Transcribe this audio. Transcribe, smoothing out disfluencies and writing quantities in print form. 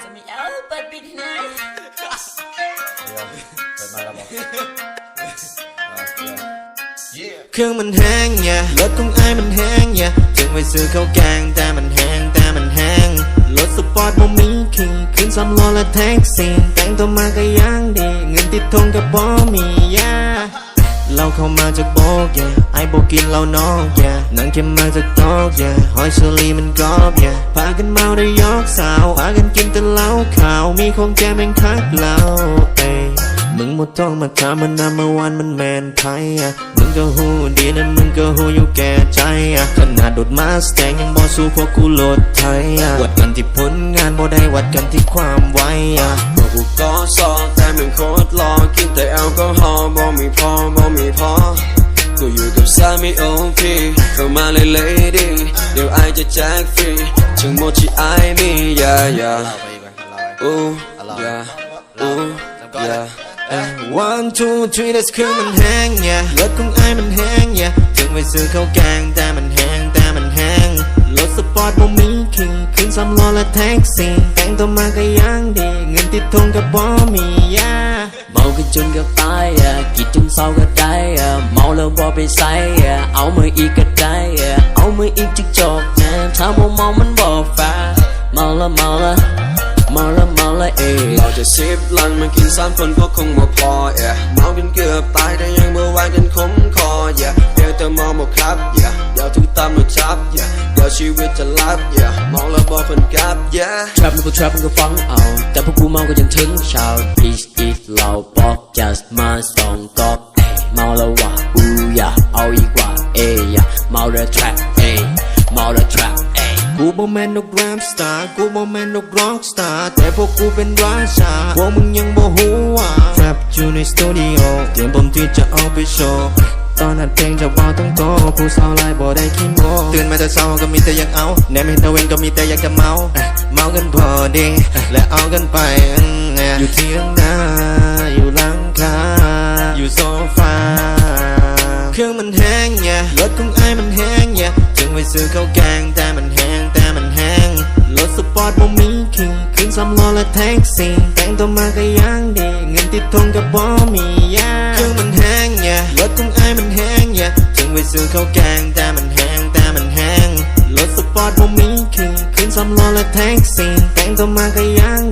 จะมีเปิดปิดนะเปิดมาแล้วบอกเครื่องมันแห้งอย่ารถของไอ้มันแห้งอย่าจึงไปซื้อข้าวแกงแต่มันแห้งรถสปอร์ตบ่มีขี่ขึ้น3 ล้อและแท็กซี่แต่งตัวมาก็ยังดีเงินติดทงก็บ่มีย่าเราเข้ามาจากโบกอย่าไอ้โบกินเรานอกอย่านั่งเข็มมาจากตอกอย่าหอยเชอรี่มันกรอบอย่าพากันเมาได้ยอกสาวพากันกินแต่เหล้าขาวมีของแจมแม่งคักเราเอ้มึงหมดต้องมาถามมันนำมาวันมันแมนไทยมึงก็หูดีนั้นมึงก็หูอยู่แก่ใจขนาดโดดมาสแตงยังบ่สู้พวกกูโหลดไทยวัดกันที่ผลงานบ่ได้วัดกันที่ความไวพวกกูก็ซอแต่มึงโคตรหล่อกินแต่แอลกอฮอล์บ่มีพอกูอยู่กับสามีโอพีเข้ามาเลยเลดี้เดี๋ยวไอจะแจกฟรีถึงหมดที่ไอมีอย่าอู้อย่า1 2 3 that's คือมันแห้งอย่ารถของไอมันแห้งอย่าถึงไปซื้อข้าวแกงแต่มันแห้งรถสปอร์ตบ่มีขี่ขึ้น3 ล้อและแท็กซี่แต่งตัวมาก็ยังดีเงินติดทงก็บ่มีย่าเมากันจนก็ตายกินจนเศร้าก็ได้เมาแล้วบ่ไปใส่เอามืออีกก็ได้เอามืออีกจะจบนะถ้าบ่เมามันบ่ฟ้าเมาละเราจะ10 ลังมากิน3 คนก็คงบ่พอเมากันเกือบตายแต่ยังเมื่อวานกันคมคอเดี๋ยวแต่เมาหมดครับเดี๋ยวถึงตามมาจับเดี๋ยวชีวิตจะลับเมาแล้วบ่คนกลับTrap มันก็ Trap มันก็ฟังเอาแต่พวกกูเมาก็ยังถึงเช้า Peace eat เหล้าบอก just มา2 ก๊อกเมาแล้วว่ะอย่าเอาอีกว่าเมาแล้ว Trap เมาแล้ว Trapกูบ่แม่นนกแรปสตาร์กูบ่แม่นนกร็อกสตาร์แต่พวกกูเป็นราชาพวกมึงยังบ่ฮู้ว่าแรปอยู่ในสตูดิโอเตรียมพร้อมที่จะเอาไปโชว์ตอนอัดเพลงจะบอกต้องโตผู้สาวไล่บ่ได้ขี้โมตื่นมาแต่เช้าก็มีแต่อยากเอาแนมเห็นตะเวนก็มีแต่อยากจะเมากันพอดีและเอากันไปอยู่ที่หลังนาอยู่หลังคาอยู่โซฟาเครื่องมันแห้งอย่ารถของไอ้มันแห้งอย่าจึงไปซื้อข้าวแกงแต่มันแห้งรถสปอร์ตบ่มีขี่ขึ้น3 ล้อและแท็กซี่แต่งตัวมาก็ยังดีเงินติดทงก็บ่มีย่าเครื่องมันแห้งอย่ารถของไอ้มันแห้งอย่าจึงไปซื้อข้าวแกงแต่มันแห้งรถสปอร์ตบ่มีขี่ขึ้น3 ล้อและแท็กซี่แต่งตัวมาก็ยัง